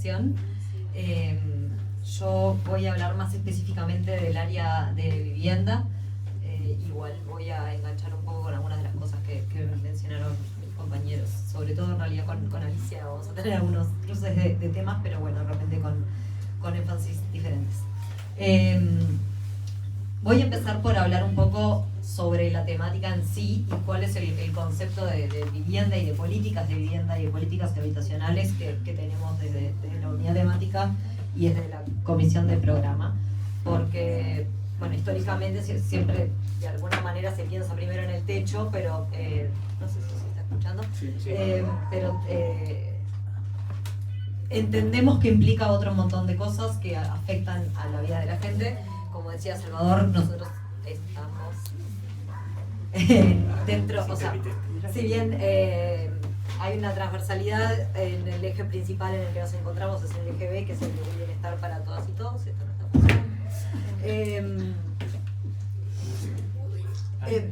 invitación. Yo voy a hablar más específicamente del área de vivienda. Igual voy a enganchar un poco con algunas de las cosas que mencionaron mis compañeros. Sobre todo en realidad con Alicia vamos a tener algunos cruces de temas, pero bueno, de repente con énfasis diferentes. Voy a empezar por hablar un poco sobre la temática en sí y cuál es el concepto de vivienda y de políticas de vivienda y de políticas habitacionales que tenemos desde la unidad temática y desde la comisión de programa. Porque, bueno, históricamente siempre de alguna manera se piensa primero en el techo, pero no sé si se está escuchando, pero entendemos que implica otro montón de cosas que afectan a la vida de la gente. Como decía Salvador, nosotros estamos dentro, o sea, si bien hay una transversalidad en el eje principal en el que nos encontramos, es el eje B, que es el de bienestar para todas y todos, esto no está funcionando.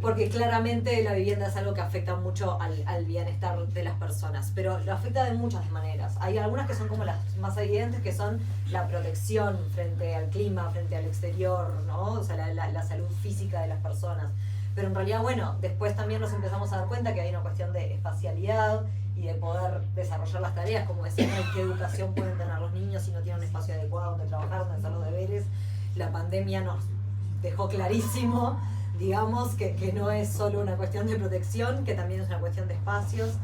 Porque claramente la vivienda es algo que afecta mucho al bienestar de las personas, pero lo afecta de muchas maneras. Hay algunas que son como las más evidentes, que son la protección frente al clima, frente al exterior, ¿no? O sea, la salud física de las personas. Pero en realidad, bueno, después también nos empezamos a dar cuenta que hay una cuestión de espacialidad y de poder desarrollar las tareas, como decían, qué educación pueden tener los niños si no tienen un espacio adecuado donde trabajar, donde hacer los deberes. La pandemia nos dejó clarísimo, digamos, que no es solo una cuestión de protección, que también es una cuestión de espacios.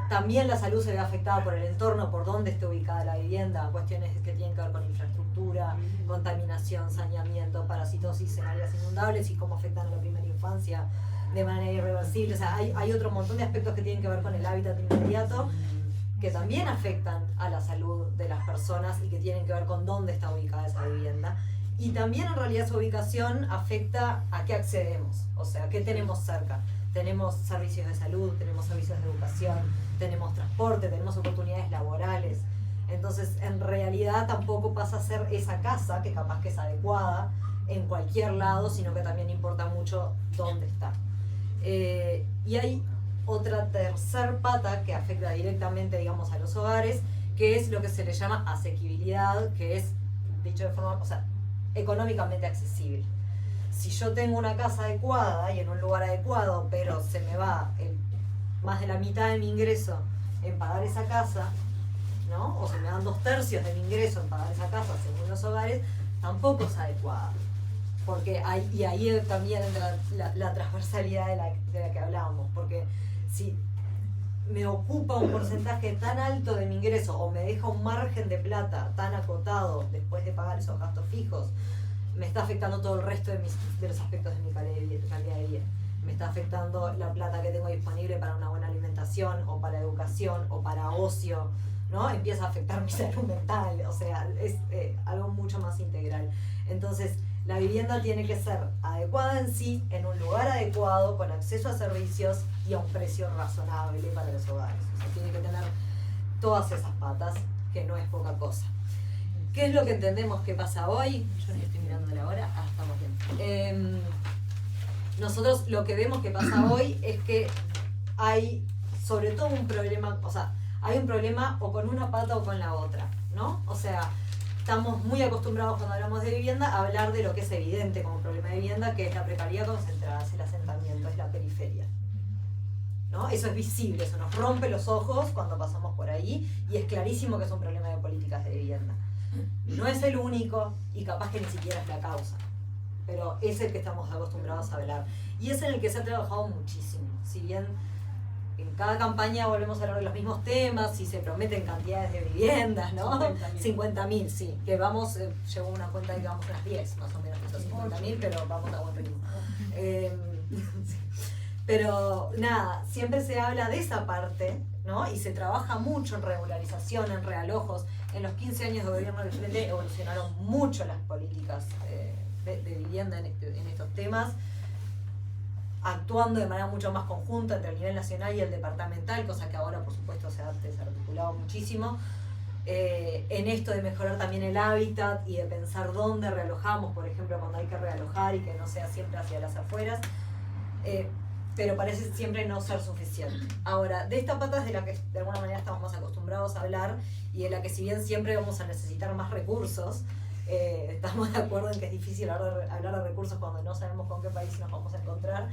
También la salud se ve afectada por el entorno, por dónde esté ubicada la vivienda, cuestiones que tienen que ver con infraestructura, contaminación, saneamiento, parasitosis en áreas inundables y cómo afectan a la primera infancia de manera irreversible. O sea, hay otro montón de aspectos que tienen que ver con el hábitat inmediato, que también afectan a la salud de las personas y que tienen que ver con dónde está ubicada esa vivienda. Y también en realidad su ubicación afecta a qué accedemos, o sea, qué tenemos cerca. Tenemos servicios de salud, tenemos servicios de educación, tenemos transporte, tenemos oportunidades laborales. Entonces, en realidad tampoco pasa a ser esa casa, que capaz que es adecuada en cualquier lado, sino que también importa mucho dónde está. Y hay otra tercer pata que afecta directamente, digamos, a los hogares, que es lo que se le llama asequibilidad, que es, dicho de forma, o sea, económicamente accesible. Si yo tengo una casa adecuada y en un lugar adecuado, pero se me va más de la mitad de mi ingreso en pagar esa casa, ¿no? O se me dan 2/3 de mi ingreso en pagar esa casa según los hogares, tampoco es adecuada. Porque y ahí también entra la transversalidad de la que hablábamos. Porque si me ocupa un porcentaje tan alto de mi ingreso o me deja un margen de plata tan acotado después de pagar esos gastos fijos, me está afectando todo el resto de los aspectos de mi calidad de vida. Me está afectando la plata que tengo disponible para una buena alimentación o para educación o para ocio, ¿no? Empieza a afectar mi salud mental, o sea, es algo mucho más integral. Entonces, la vivienda tiene que ser adecuada en sí, en un lugar adecuado, con acceso a servicios y a un precio razonable para los hogares. O sea, tiene que tener todas esas patas, que no es poca cosa. ¿Qué es lo que entendemos que pasa hoy? Yo no estoy mirando la hora. Estamos bien. Nosotros lo que vemos que pasa hoy es que hay sobre todo un problema, o sea, hay un problema o con una pata o con la otra, ¿no? O sea, estamos muy acostumbrados cuando hablamos de vivienda a hablar de lo que es evidente como problema de vivienda, que es la precariedad concentrada, es el asentamiento, es la periferia, ¿no? Eso es visible, eso nos rompe los ojos cuando pasamos por ahí y es clarísimo que es un problema de políticas de vivienda. No es el único y capaz que ni siquiera es la causa, pero es el que estamos acostumbrados a hablar y es en el que se ha trabajado muchísimo. Si bien en cada campaña volvemos a hablar de los mismos temas y se prometen cantidades de viviendas, ¿no? 50.000, sí, que vamos, llegó una cuenta de que vamos a unas 10 más o menos, estos 50.000, pero vamos a buen ritmo. Pero nada, siempre se habla de esa parte, ¿no? Y se trabaja mucho en regularización, en realojos. En los 15 años de gobierno del Frente evolucionaron mucho las políticas de vivienda en estos temas, actuando de manera mucho más conjunta entre el nivel nacional y el departamental, cosa que ahora por supuesto se ha desarticulado muchísimo. En esto de mejorar también el hábitat y de pensar dónde realojamos, por ejemplo, cuando hay que realojar y que no sea siempre hacia las afueras. pero parece siempre no ser suficiente. Ahora, de esta pata es de la que de alguna manera estamos más acostumbrados a hablar y de la que si bien siempre vamos a necesitar más recursos, estamos de acuerdo en que es difícil hablar de recursos cuando no sabemos con qué país nos vamos a encontrar,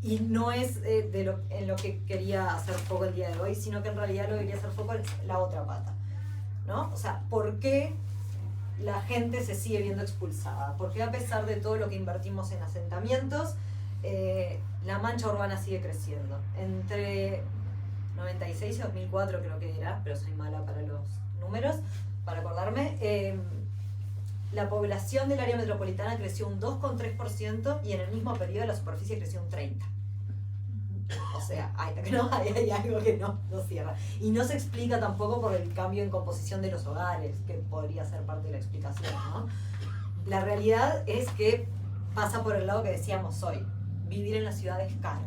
y no es en lo que quería hacer foco el día de hoy, sino que en realidad lo que quería hacer foco es la otra pata, ¿no? O sea, ¿por qué la gente se sigue viendo expulsada? ¿Por qué a pesar de todo lo que invertimos en asentamientos, la mancha urbana sigue creciendo? Entre 96 y 2004 creo que era, pero soy mala para los números, para acordarme, la población del área metropolitana creció un 2,3% y en el mismo periodo la superficie creció un 30%. O sea, hay algo que no cierra. Y no se explica tampoco por el cambio en composición de los hogares, que podría ser parte de la explicación, ¿no? La realidad es que pasa por el lado que decíamos hoy. Vivir en la ciudad es caro.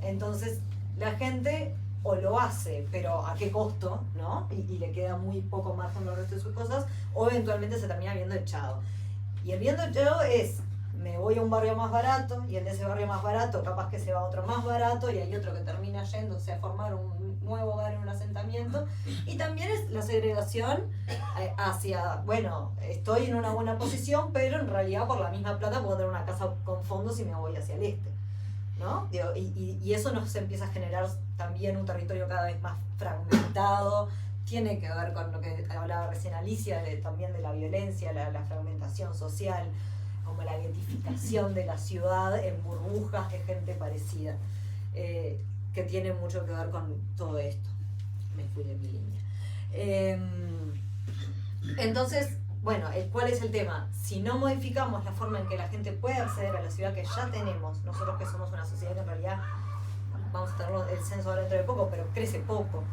Entonces, la gente o lo hace, pero ¿a qué costo? ¿No? Y le queda muy poco margen al resto de sus cosas, o eventualmente se termina viendo echado. Y el viendo echado es, me voy a un barrio más barato, y el de ese barrio más barato capaz que se va a otro más barato, y hay otro que termina yéndose a formar un nuevo hogar en un asentamiento. Y también es la segregación hacia, bueno, estoy en una buena posición, pero en realidad por la misma plata puedo tener una casa con fondos y me voy hacia el este, ¿no? Y eso nos empieza a generar también un territorio cada vez más fragmentado. Tiene que ver con lo que hablaba recién Alicia, también de la violencia, la fragmentación social, como la identificación de la ciudad en burbujas de gente parecida, que tiene mucho que ver con todo esto. Me fui de mi línea. Entonces, bueno, ¿cuál es el tema? Si no modificamos la forma en que la gente puede acceder a la ciudad que ya tenemos, nosotros que somos una sociedad que en realidad, vamos a tener el censo ahora dentro de poco, pero crece poco,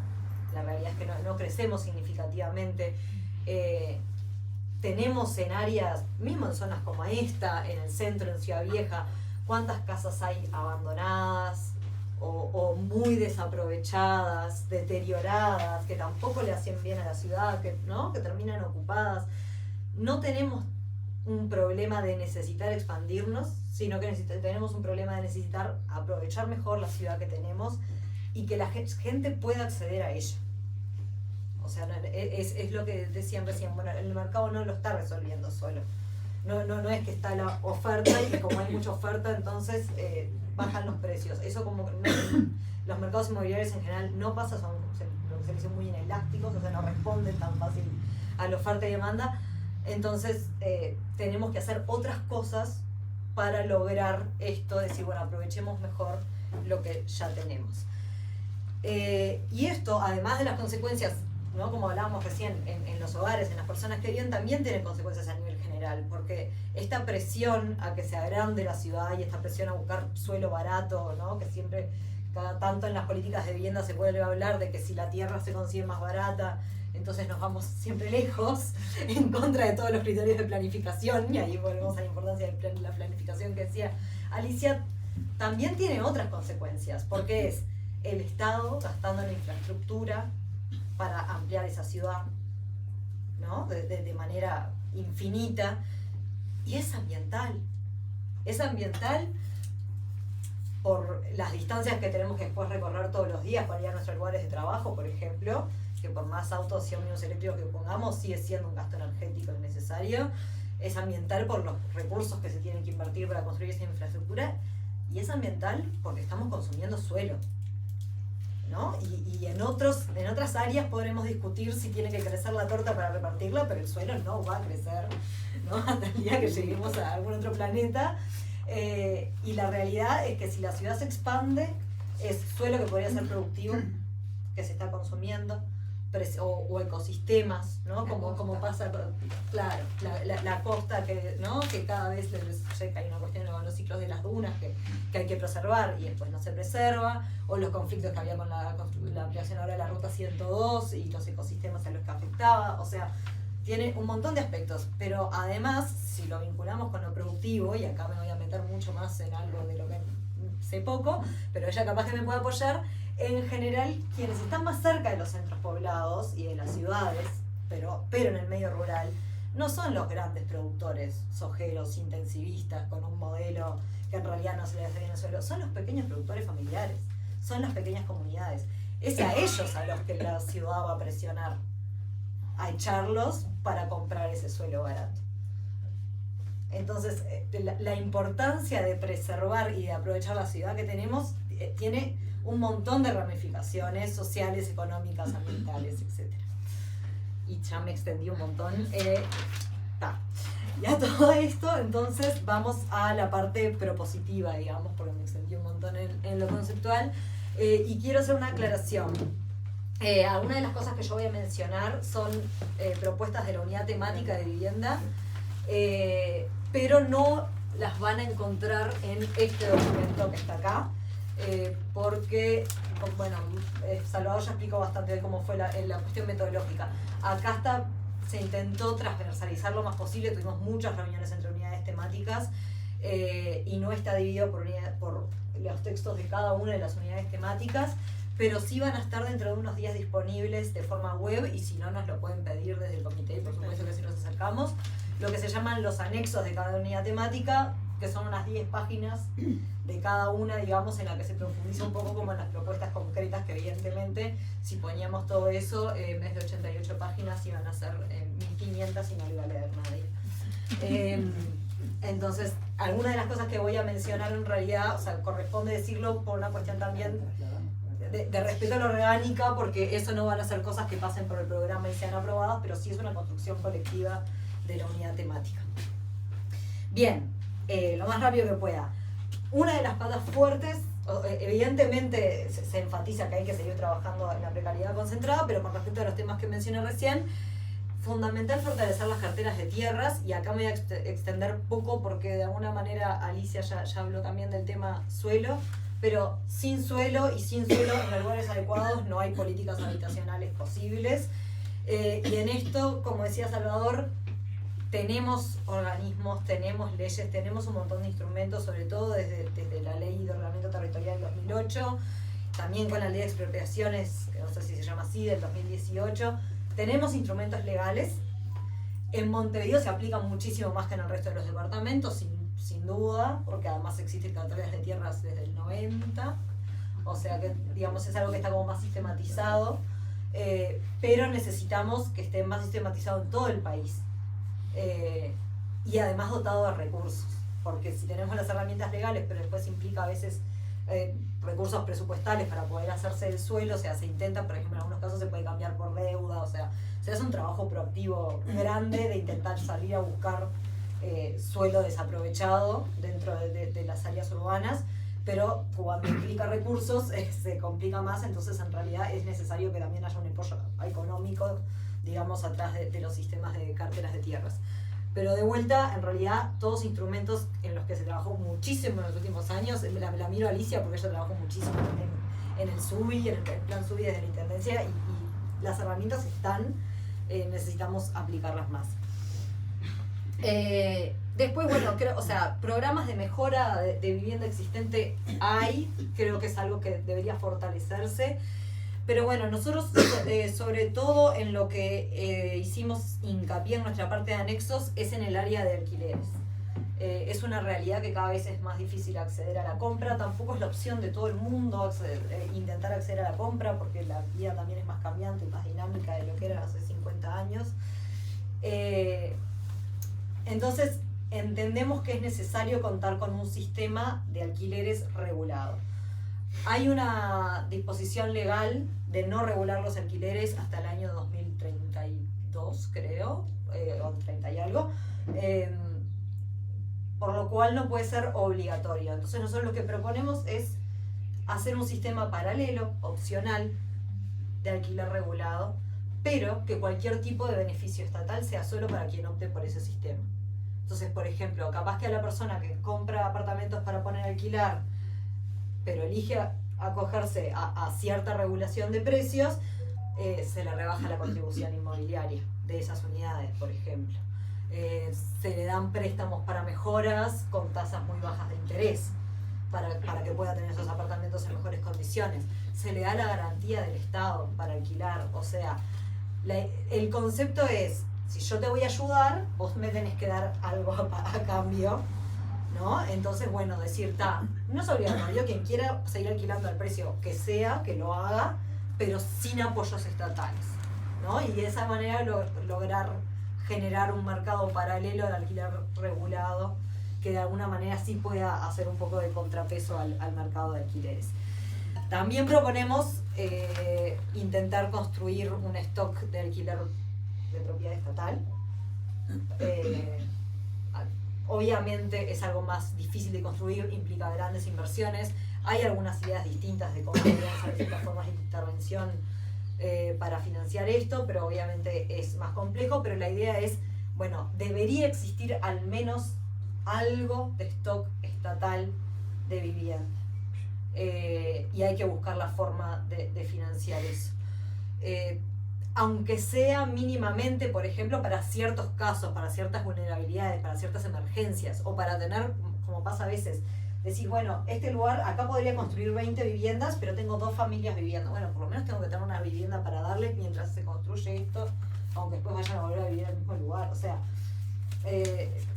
la realidad es que no crecemos significativamente, tenemos en áreas, mismo en zonas como esta, en el centro, en Ciudad Vieja, cuántas casas hay abandonadas o muy desaprovechadas, deterioradas, que tampoco le hacen bien a la ciudad, ¿no? Que terminan ocupadas. No tenemos un problema de necesitar expandirnos, sino que tenemos un problema de necesitar aprovechar mejor la ciudad que tenemos y que la gente pueda acceder a ella. O sea, es lo que decían recién, bueno, el mercado no lo está resolviendo solo. No es que está la oferta y como hay mucha oferta, entonces bajan los precios. Eso como los mercados inmobiliarios en general no pasa, son servicios muy inelásticos, o sea, no responden tan fácil a la oferta y demanda. Entonces tenemos que hacer otras cosas para lograr esto, decir, bueno, aprovechemos mejor lo que ya tenemos. Y esto, además de las consecuencias, ¿no? Como hablábamos recién, en los hogares, en las personas que viven, también tiene consecuencias a nivel general, porque esta presión a que se agrande la ciudad y esta presión a buscar suelo barato, ¿no? Que siempre, cada tanto en las políticas de vivienda se vuelve a hablar de que si la tierra se consigue más barata, entonces nos vamos siempre lejos, en contra de todos los criterios de planificación, y ahí volvemos a la importancia de la planificación que decía Alicia. También tiene otras consecuencias, porque es el Estado gastando en la infraestructura para ampliar esa ciudad, ¿no? de manera infinita, y es ambiental. Es ambiental por las distancias que tenemos que después recorrer todos los días para ir a nuestros lugares de trabajo, por ejemplo, que por más autos y ómnibus eléctricos que pongamos sigue siendo un gasto energético innecesario. Es ambiental por los recursos que se tienen que invertir para construir esa infraestructura, y es ambiental porque estamos consumiendo suelo, ¿no? Y en otras áreas podremos discutir si tiene que crecer la torta para repartirla, pero el suelo no va a crecer, ¿no? Hasta el día que lleguemos a algún otro planeta. Y la realidad es que si la ciudad se expande, es suelo que podría ser productivo, que se está consumiendo, o ecosistemas, ¿no? Como pasa, claro, la costa ¿no? Que cada vez hay una cuestión con los ciclos de las dunas que hay que preservar y después no se preserva, o los conflictos que había con la ampliación ahora de la ruta 102 y los ecosistemas a los que afectaba. O sea, tiene un montón de aspectos, pero además, si lo vinculamos con lo productivo, y acá me voy a meter mucho más en algo de lo que sé poco, pero ella capaz que me puede apoyar. En general, quienes están más cerca de los centros poblados y de las ciudades, pero en el medio rural, no son los grandes productores sojeros, intensivistas, con un modelo que en realidad no se le hace bien al suelo, son los pequeños productores familiares, son las pequeñas comunidades. Es a ellos a los que la ciudad va a presionar, a echarlos para comprar ese suelo barato. Entonces, la importancia de preservar y de aprovechar la ciudad que tenemos tiene un montón de ramificaciones sociales, económicas, ambientales, etc. Y ya me extendí un montón. Ya todo esto, entonces vamos a la parte propositiva, digamos, porque me extendí un montón en lo conceptual. Y quiero hacer una aclaración. Algunas de las cosas que yo voy a mencionar son propuestas de la unidad temática de vivienda, pero no las van a encontrar en este documento que está acá, porque, bueno, Salvador ya explicó bastante de cómo fue la cuestión metodológica. Acá se intentó transversalizar lo más posible, tuvimos muchas reuniones entre unidades temáticas, y no está dividido por los textos de cada una de las unidades temáticas, pero sí van a estar dentro de unos días disponibles de forma web, y si no nos lo pueden pedir desde el comité, y por supuesto que si nos acercamos, lo que se llaman los anexos de cada unidad temática, que son unas 10 páginas de cada una, digamos, en la que se profundiza un poco como en las propuestas concretas, que evidentemente si poníamos todo eso, en vez de 88 páginas iban a ser 1500 y no lo iba a leer nadie. Entonces, algunas de las cosas que voy a mencionar en realidad, o sea, corresponde decirlo por una cuestión también de respeto a la orgánica, porque eso no van a ser cosas que pasen por el programa y sean aprobadas, pero sí es una construcción colectiva de la unidad temática. Bien, lo más rápido que pueda. Una de las patas fuertes, evidentemente se enfatiza que hay que seguir trabajando en la precariedad concentrada, pero con respecto a los temas que mencioné recién, fundamental fortalecer las carteras de tierras, y acá me voy a extender poco porque de alguna manera Alicia ya habló también del tema suelo, pero sin suelo y sin suelo en lugares adecuados no hay políticas habitacionales posibles. Y en esto, como decía Salvador, tenemos organismos, tenemos leyes, tenemos un montón de instrumentos, sobre todo desde la Ley de Ordenamiento Territorial del 2008, también con la Ley de Expropiaciones, que no sé si se llama así, del 2018, tenemos instrumentos legales. En Montevideo se aplican muchísimo más que en el resto de los departamentos, sin duda, porque además existen carteras de tierras desde el 90, o sea que, digamos, es algo que está como más sistematizado, pero necesitamos que esté más sistematizado en todo el país. Y además dotado de recursos, porque si tenemos las herramientas legales, pero después implica a veces recursos presupuestales para poder hacerse el suelo, o sea, se intenta, por ejemplo, en algunos casos se puede cambiar por deuda, o sea, se hace un trabajo proactivo grande de intentar salir a buscar suelo desaprovechado dentro de las áreas urbanas, pero cuando implica recursos se complica más, entonces en realidad es necesario que también haya un apoyo económico, digamos, atrás de los sistemas de carteras de tierras. Pero de vuelta, en realidad, todos instrumentos en los que se trabajó muchísimo en los últimos años, la miro a Alicia porque ella trabajó muchísimo en el SUBI, en el plan SUBI desde la Intendencia, y las herramientas están, necesitamos aplicarlas más. Después, bueno, creo, o sea, programas de mejora de vivienda existente hay, creo que es algo que debería fortalecerse. Pero bueno, nosotros sobre todo en lo que hicimos hincapié en nuestra parte de anexos es en el área de alquileres. Es una realidad que cada vez es más difícil acceder a la compra, tampoco es la opción de todo el mundo intentar acceder a la compra, porque la vida también es más cambiante y más dinámica de lo que era hace 50 años. Entonces entendemos que es necesario contar con un sistema de alquileres regulado. Hay una disposición legal de no regular los alquileres hasta el año 2032, creo, o 30 y algo, por lo cual no puede ser obligatorio. Entonces nosotros lo que proponemos es hacer un sistema paralelo, opcional, de alquiler regulado, pero que cualquier tipo de beneficio estatal sea solo para quien opte por ese sistema. Entonces, por ejemplo, capaz que a la persona que compra apartamentos para poner a alquilar, pero elige acogerse a cierta regulación de precios, se le rebaja la contribución inmobiliaria de esas unidades, por ejemplo. Se le dan préstamos para mejoras con tasas muy bajas de interés, para que pueda tener esos apartamentos en mejores condiciones. Se le da la garantía del Estado para alquilar, o sea, el concepto es, si yo te voy a ayudar, vos me tenés que dar algo a cambio, ¿no? Entonces, bueno, decir, no es obligatorio, quien quiera seguir alquilando al precio que sea, que lo haga, pero sin apoyos estatales, ¿no? Y de esa manera lograr generar un mercado paralelo al alquiler regulado, que de alguna manera sí pueda hacer un poco de contrapeso al mercado de alquileres. También proponemos intentar construir un stock de alquiler de propiedad estatal. Obviamente es algo más difícil de construir, implica grandes inversiones. Hay algunas ideas distintas de cómo podrían ser distintas formas de intervención para financiar esto, pero obviamente es más complejo. Pero la idea es, bueno, debería existir al menos algo de stock estatal de vivienda. Y hay que buscar la forma de financiar eso. Aunque sea mínimamente, por ejemplo, para ciertos casos, para ciertas vulnerabilidades, para ciertas emergencias, o para tener, como pasa a veces, decís, bueno, este lugar, acá podría construir 20 viviendas, pero tengo 2 familias viviendo. Bueno, por lo menos tengo que tener una vivienda para darles mientras se construye esto, aunque después vayan a volver a vivir en el mismo lugar. O sea,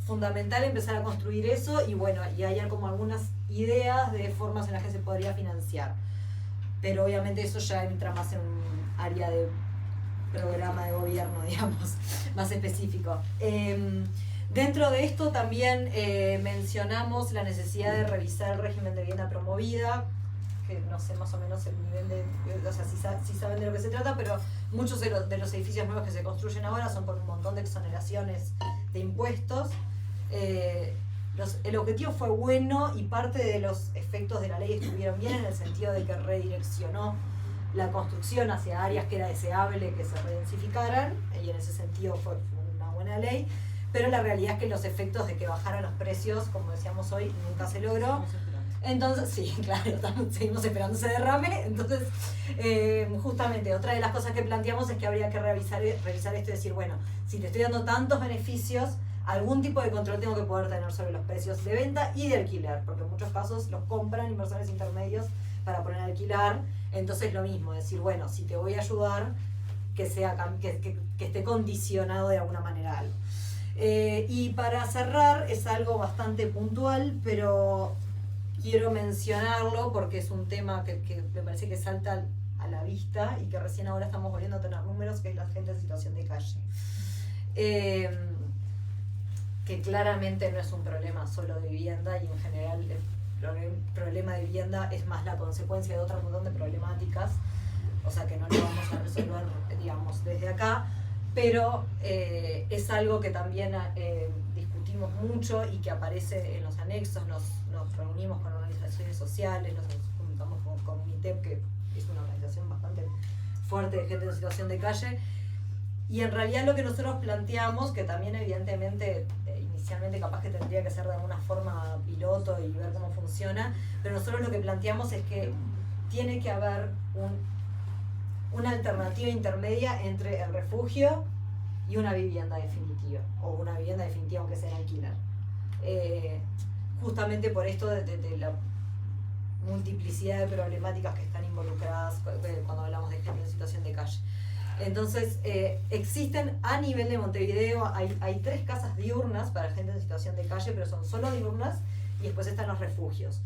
fundamental empezar a construir eso, y bueno, y hay como algunas ideas de formas en las que se podría financiar. Pero obviamente eso ya entra más en un área de programa de gobierno, digamos, más específico. Dentro de esto también mencionamos la necesidad de revisar el régimen de vivienda promovida, que no sé más o menos el nivel de, o sea, si saben de lo que se trata, pero muchos de los edificios nuevos que se construyen ahora son por un montón de exoneraciones de impuestos. El objetivo fue bueno y parte de los efectos de la ley estuvieron bien, en el sentido de que redireccionó la construcción hacia áreas que era deseable que se redensificaran, y en ese sentido fue una buena ley, pero la realidad es que los efectos de que bajaran los precios, como decíamos hoy, nunca se logró. Entonces, sí, claro, seguimos esperando ese derrame. Entonces, justamente otra de las cosas que planteamos es que habría que revisar esto y decir, bueno, si te estoy dando tantos beneficios, algún tipo de control tengo que poder tener sobre los precios de venta y de alquiler, porque en muchos casos los compran inversores intermedios para poner a alquilar. Entonces lo mismo, decir, bueno, si te voy a ayudar, que esté condicionado de alguna manera a algo. Y para cerrar, es algo bastante puntual, pero quiero mencionarlo porque es un tema que me parece que salta a la vista y que recién ahora estamos volviendo a tener números, que es la gente en situación de calle. Que claramente no es un problema solo de vivienda, y en general el problema de vivienda es más la consecuencia de otro montón de problemáticas, o sea que no lo vamos a resolver, digamos, desde acá, pero es algo que también discutimos mucho y que aparece en los anexos. Nos reunimos con organizaciones sociales, nos juntamos con UNITEP, que es una organización bastante fuerte de gente en situación de calle, y en realidad lo que nosotros planteamos, que también evidentemente inicialmente capaz que tendría que ser de alguna forma piloto y ver cómo funciona, pero nosotros lo que planteamos es que tiene que haber una alternativa intermedia entre el refugio y una vivienda definitiva, o una vivienda definitiva aunque sea en alquiler. Justamente por esto de la multiplicidad de problemáticas que están involucradas cuando hablamos de gente en situación de calle. Entonces, existen a nivel de Montevideo, hay 3 casas diurnas para gente en situación de calle, pero son solo diurnas, y después están los refugios.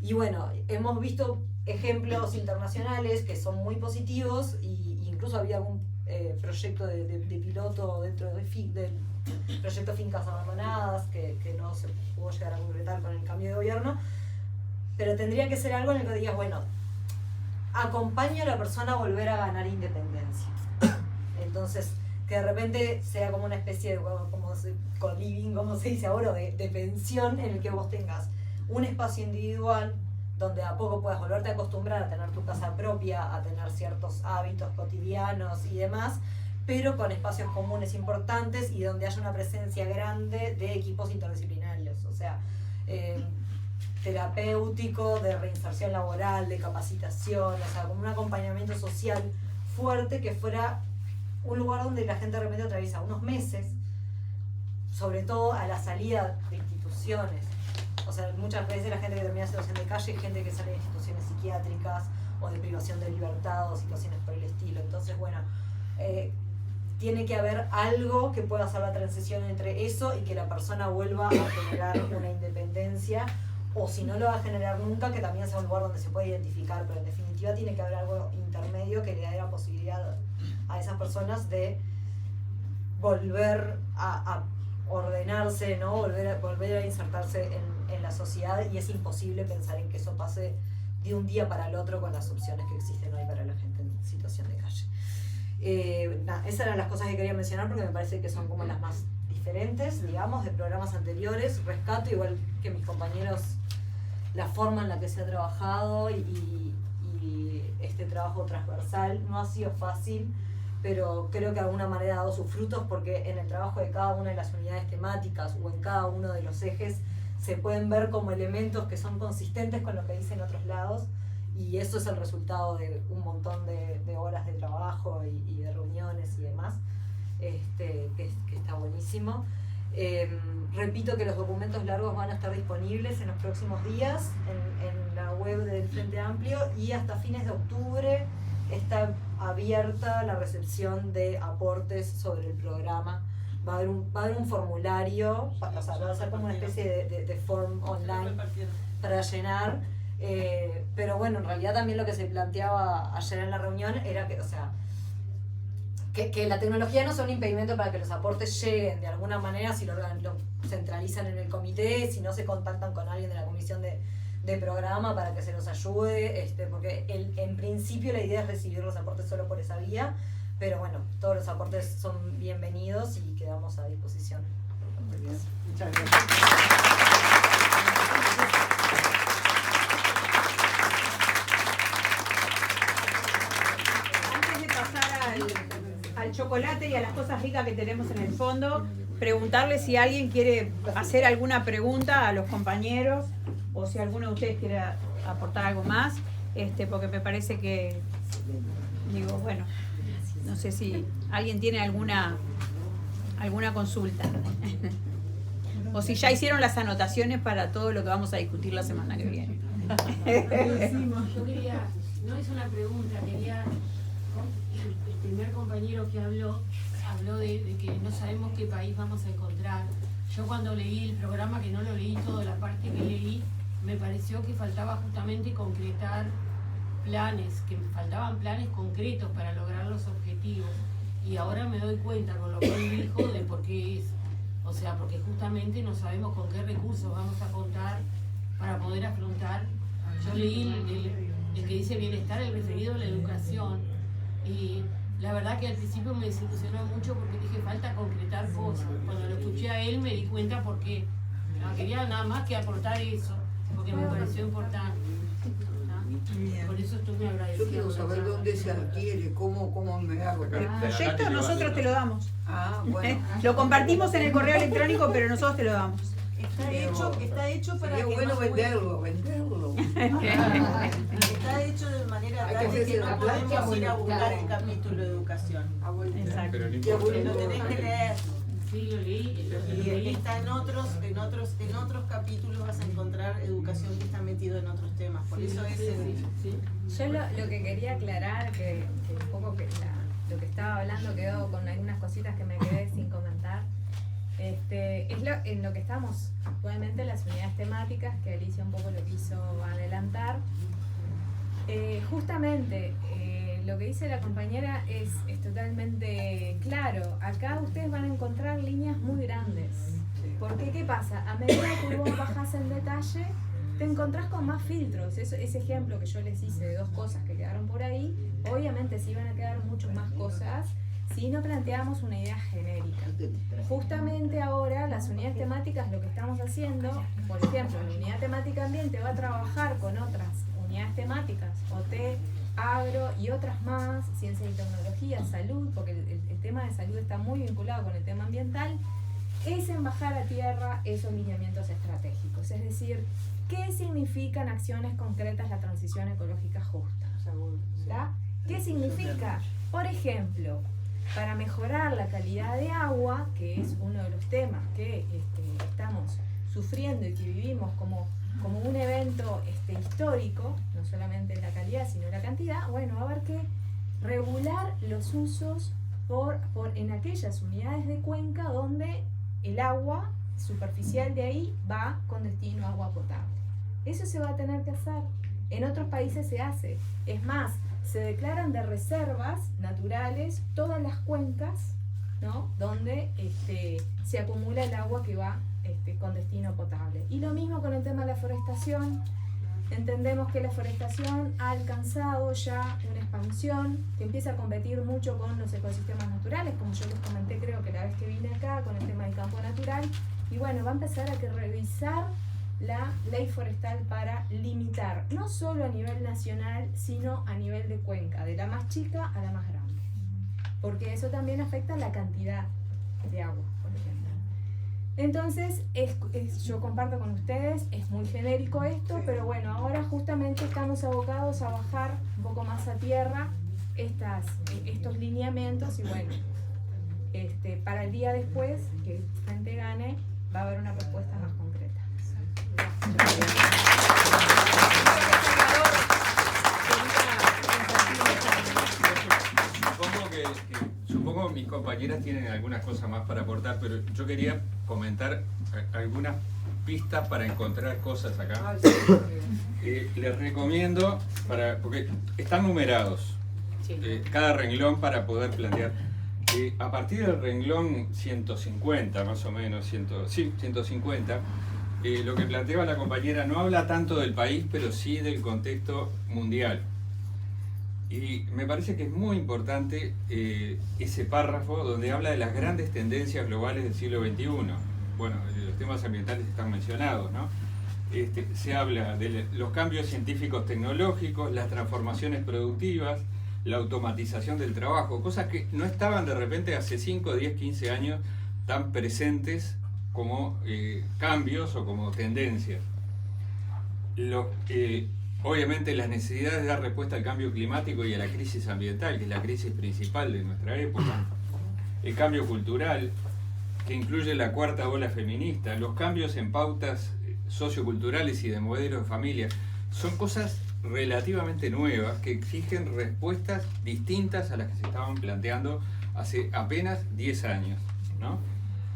Y bueno, hemos visto ejemplos internacionales que son muy positivos, y incluso había algún proyecto de piloto dentro del proyecto Fincas Abandonadas que no se pudo llegar a concretar con el cambio de gobierno, pero tendría que ser algo en el que digas, bueno, acompaña a la persona a volver a ganar independencia. Entonces, que de repente sea como una especie de co-living, como se dice ahora, de pensión, en el que vos tengas un espacio individual donde a poco puedas volverte a acostumbrar a tener tu casa propia, a tener ciertos hábitos cotidianos y demás, pero con espacios comunes importantes y donde haya una presencia grande de equipos interdisciplinarios, o sea, terapéutico, de reinserción laboral, de capacitación, o sea, como un acompañamiento social fuerte, que fuera un lugar donde la gente de repente atraviesa unos meses, sobre todo a la salida de instituciones. O sea, muchas veces la gente que termina en situación de calle es gente que sale de instituciones psiquiátricas o de privación de libertad o situaciones por el estilo. Entonces, bueno, tiene que haber algo que pueda hacer la transición entre eso y que la persona vuelva a generar una independencia, o si no lo va a generar nunca, que también sea un lugar donde se pueda identificar, pero en definitiva tiene que haber algo intermedio que le dé la posibilidad a esas personas de volver a ordenarse, ¿no? Volver a insertarse en la sociedad, y es imposible pensar en que eso pase de un día para el otro con las opciones que existen hoy para la gente en situación de calle. Esas eran las cosas que quería mencionar porque me parece que son como las más diferentes, digamos, de programas anteriores. Rescato, igual que mis compañeros, la forma en la que se ha trabajado y este trabajo transversal. No ha sido fácil, pero creo que de alguna manera ha dado sus frutos, porque en el trabajo de cada una de las unidades temáticas o en cada uno de los ejes se pueden ver como elementos que son consistentes con lo que dicen otros lados, y eso es el resultado de un montón de horas de trabajo y de reuniones y demás, que está buenísimo. Repito que los documentos largos van a estar disponibles en los próximos días en la web del Frente Amplio, y hasta fines de octubre está abierta la recepción de aportes sobre el programa. Va a haber un formulario, o sea, va a ser como una especie de form online para llenar, pero bueno, en realidad también lo que se planteaba ayer en la reunión era que, o sea, que la tecnología no sea un impedimento para que los aportes lleguen de alguna manera, si lo centralizan en el comité, si no se contactan con alguien de la comisión de programa para que se los ayude, porque en principio la idea es recibir los aportes solo por esa vía, pero bueno, todos los aportes son bienvenidos y quedamos a disposición. Muy bien, muchas gracias. Al chocolate y a las cosas ricas que tenemos en el fondo, preguntarle si alguien quiere hacer alguna pregunta a los compañeros, o si alguno de ustedes quiere aportar algo más, porque me parece que, digo, bueno, no sé si alguien tiene alguna consulta o si ya hicieron las anotaciones para todo lo que vamos a discutir la semana que viene. Yo quería, no es una pregunta, quería, el primer compañero que habló de que no sabemos qué país vamos a encontrar. Yo cuando leí el programa, que no lo leí toda la parte que leí, me pareció que faltaba justamente concretar planes, que faltaban planes concretos para lograr los objetivos, y ahora me doy cuenta con lo que él dijo de por qué es, o sea, porque justamente no sabemos con qué recursos vamos a contar para poder afrontar. Yo leí el que dice bienestar, el referido a la educación, y la verdad que al principio me desilusionó mucho porque dije falta concretar cosas. Cuando lo escuché a él me di cuenta porque quería nada más que aportar eso, porque me pareció importante. Por eso estoy muy agradecida. Yo quiero saber dónde se adquiere, cómo me hago. El proyecto nosotros te lo damos. Bueno. Lo compartimos en el correo electrónico, pero nosotros te lo damos. Está hecho para Sería que bueno no venderlo. está hecho de manera Hay que tal de que hacerse no una plancha, podemos ir a buscar claro. el capítulo de educación. Exacto. Pero no Que importa. lo tenés que leer. Sí, lo leí. Y está en otros capítulos vas a encontrar educación que está metido en otros temas. Por eso es Yo lo que quería aclarar, que un poco lo que estaba hablando quedó con algunas cositas que me quedé sin comentar, es en lo que estamos actualmente, las unidades temáticas, que Alicia un poco lo quiso adelantar. Justamente lo que dice la compañera es totalmente claro. Acá ustedes van a encontrar líneas muy grandes. Porque ¿qué pasa? A medida que vos bajás en detalle, te encontrás con más filtros. Ese ejemplo que yo les hice de 2 cosas que quedaron por ahí, obviamente sí van a quedar muchas más cosas si no planteamos una idea genérica. Justamente ahora las unidades temáticas, lo que estamos haciendo, por ejemplo, la unidad temática ambiente va a trabajar con otras unidades temáticas, OT, agro y otras más, ciencia y tecnología, salud, porque el tema de salud está muy vinculado con el tema ambiental, es en bajar a tierra esos lineamientos estratégicos. Es decir, ¿qué significan acciones concretas la transición ecológica justa? ¿Está? ¿Qué significa? Por ejemplo, para mejorar la calidad de agua, que es uno de los temas que estamos sufriendo y que vivimos como un evento histórico, no solamente la calidad sino la cantidad, bueno, va a haber que regular los usos en aquellas unidades de cuenca donde el agua superficial de ahí va con destino a agua potable. Eso se va a tener que hacer. En otros países se hace. Es más, se declaran de reservas naturales todas las cuencas, ¿no?, donde se acumula el agua que va con destino potable. Y lo mismo con el tema de la forestación. Entendemos que la forestación ha alcanzado ya una expansión que empieza a competir mucho con los ecosistemas naturales, como yo les comenté creo que la vez que vine acá con el tema del campo natural. Y bueno, va a empezar a revisar la ley forestal para limitar, no solo a nivel nacional, sino a nivel de cuenca, de la más chica a la más grande. Porque eso también afecta la cantidad de agua, por ejemplo. Entonces, yo comparto con ustedes, es muy genérico esto, pero bueno, ahora justamente estamos abocados a bajar un poco más a tierra estos lineamientos y bueno, para el día después, que el Frente gane, va a haber una propuesta más concreta. Supongo mis compañeras tienen algunas cosas más para aportar, pero yo quería comentar algunas pistas para encontrar cosas acá. Les recomiendo, porque están numerados, cada renglón para poder plantear. A partir del renglón 150, más o menos, 150, lo que planteaba la compañera no habla tanto del país, pero sí del contexto mundial. Y me parece que es muy importante ese párrafo donde habla de las grandes tendencias globales del siglo XXI. Bueno, los temas ambientales están mencionados, ¿no? Se habla de los cambios científicos tecnológicos, las transformaciones productivas, la automatización del trabajo, cosas que no estaban de repente hace 5, 10, 15 años tan presentes como cambios o como tendencias. Obviamente las necesidades de dar respuesta al cambio climático y a la crisis ambiental, que es la crisis principal de nuestra época. El cambio cultural, que incluye la cuarta ola feminista, los cambios en pautas socioculturales y de modelos de familia, son cosas relativamente nuevas que exigen respuestas distintas a las que se estaban planteando hace apenas 10 años, ¿no?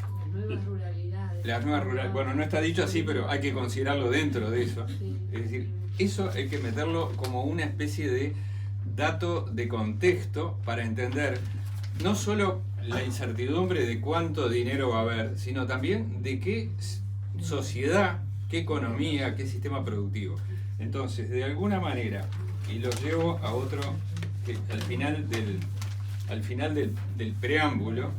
Las nuevas ruralidades. Las nuevas ruralidades, bueno, no está dicho así, pero hay que considerarlo dentro de eso. Es decir, eso hay que meterlo como una especie de dato de contexto para entender no solo la incertidumbre de cuánto dinero va a haber, sino también de qué sociedad, qué economía, qué sistema productivo. Entonces, de alguna manera, y lo llevo a otro, que al final del preámbulo,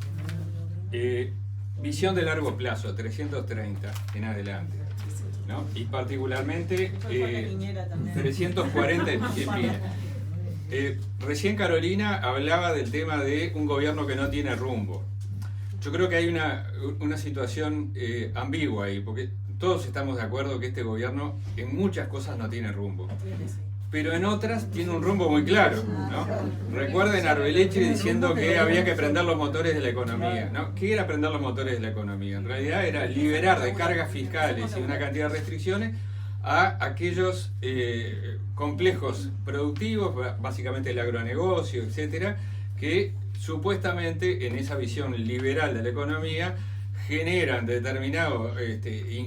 visión de largo plazo, 330 en adelante, ¿no? Y particularmente 340 en fin. Recién Carolina hablaba del tema de un gobierno que no tiene rumbo. Yo creo que hay una situación ambigua ahí, porque todos estamos de acuerdo que este gobierno en muchas cosas no tiene rumbo, pero en otras tiene un rumbo muy claro, ¿no? Recuerden a Arbeleche diciendo que había que prender los motores de la economía, ¿no? ¿Qué era prender los motores de la economía? En realidad era liberar de cargas fiscales y una cantidad de restricciones a aquellos complejos productivos, básicamente el agronegocio, etcétera, que supuestamente en esa visión liberal de la economía generan determinado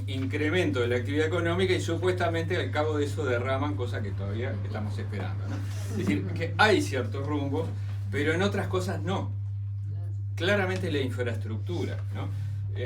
incremento de la actividad económica y supuestamente al cabo de eso derraman cosas que todavía estamos esperando, ¿no? Es decir, que hay ciertos rumbos, pero en otras cosas no. Claramente la infraestructura, ¿no?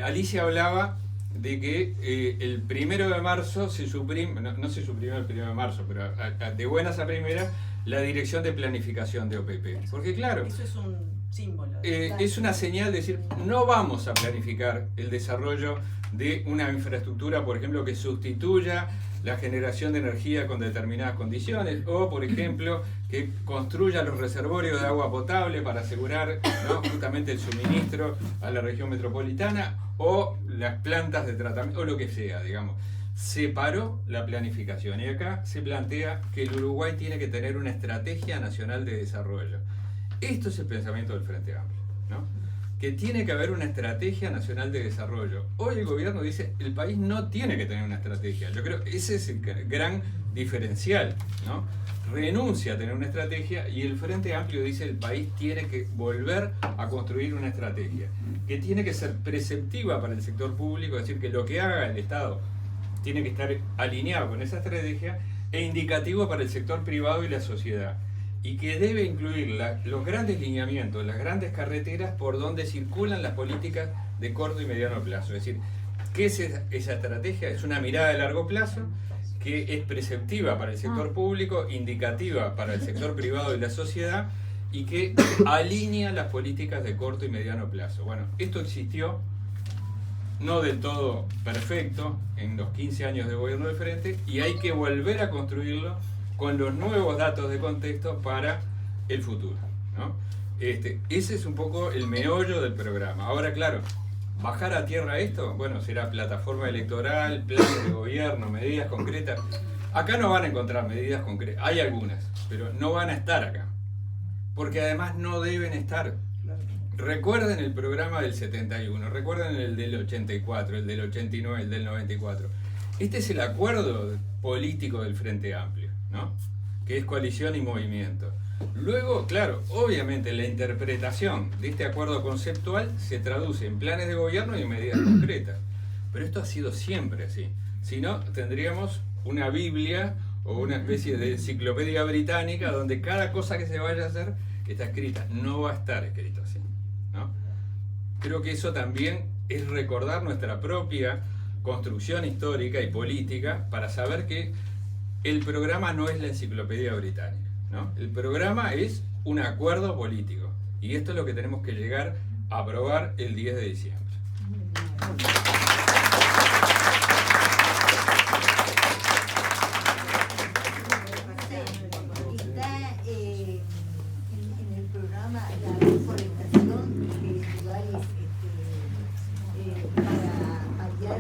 Alicia hablaba de que el 1 de marzo se suprime, no se suprimió el 1 de marzo, pero de buenas a primeras, la Dirección de Planificación de OPP. Porque claro, eso es un símbolo. Es una señal de decir, no vamos a planificar el desarrollo de una infraestructura, por ejemplo, que sustituya la generación de energía con determinadas condiciones, o por ejemplo, que construya los reservorios de agua potable para asegurar, ¿no?, justamente el suministro a la región metropolitana, o las plantas de tratamiento, o lo que sea, digamos. Separó la planificación y acá se plantea que el Uruguay tiene que tener una estrategia nacional de desarrollo. Esto es el pensamiento del Frente Amplio, ¿no? que tiene que haber una estrategia nacional de desarrollo. Hoy el gobierno dice, el país no tiene que tener una estrategia. Yo creo que ese es el gran diferencial, ¿no? Renuncia a tener una estrategia y el Frente Amplio dice, el país tiene que volver a construir una estrategia, que tiene que ser preceptiva para el sector público, es decir, que lo que haga el Estado tiene que estar alineado con esa estrategia, e indicativo para el sector privado y la sociedad, y que debe incluir los grandes lineamientos, las grandes carreteras por donde circulan las políticas de corto y mediano plazo. Es decir, ¿qué es esa estrategia? Es una mirada de largo plazo que es preceptiva para el sector público, indicativa para el sector privado y la sociedad, y que alinea las políticas de corto y mediano plazo. Bueno, esto existió, no del todo perfecto, en los 15 años de gobierno del Frente, y hay que volver a construirlo con los nuevos datos de contexto para el futuro, ¿no? Ese es un poco el meollo del programa. Ahora, claro, bajar a tierra esto, bueno, será plataforma electoral, plan de gobierno, medidas concretas. Acá no van a encontrar medidas concretas, hay algunas, pero no van a estar acá, porque además no deben estar. Recuerden el programa del 71, recuerden el del 84, el del 89, el del 94. Este es el acuerdo político del Frente Amplio, ¿no? Que es coalición y movimiento. Luego, claro, obviamente la interpretación de este acuerdo conceptual se traduce en planes de gobierno y en medidas concretas. Pero esto ha sido siempre así. Si no, tendríamos una Biblia o una especie de enciclopedia británica donde cada cosa que se vaya a hacer está escrita. No va a estar escrito así, ¿no? Creo que eso también es recordar nuestra propia construcción histórica y política para saber que el programa no es la enciclopedia británica, ¿no? El programa es un acuerdo político y esto es lo que tenemos que llegar a aprobar el 10 de diciembre. Está en el programa la reforestación de lugares para paliar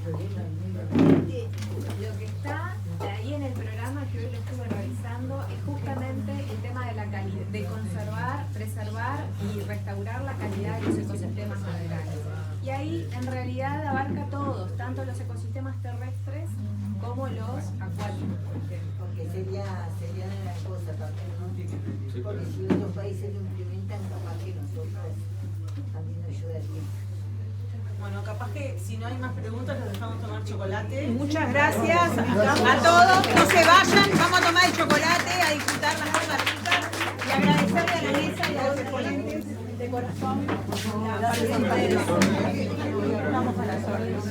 problemas del medio ambiente. Lo que está ahí en el programa que hoy lo estuve revisando es justamente el tema de la calidad, de conservar, preservar y restaurar la calidad de los ecosistemas naturales. Y ahí en realidad abarca todos, tanto los ecosistemas terrestres como los acuáticos, por ejemplo. Porque sería una cosa también, ¿no? Porque si otros países lo implementan, capaz que nosotros también ayudaría. Bueno, capaz que si no hay más preguntas, los dejamos tomar chocolate. Muchas gracias a todos. No se vayan, vamos a tomar el chocolate, a disfrutar las cosas ricas y agradecerle a la mesa y a los exponentes de corazón la participación. Vamos a las órdenes.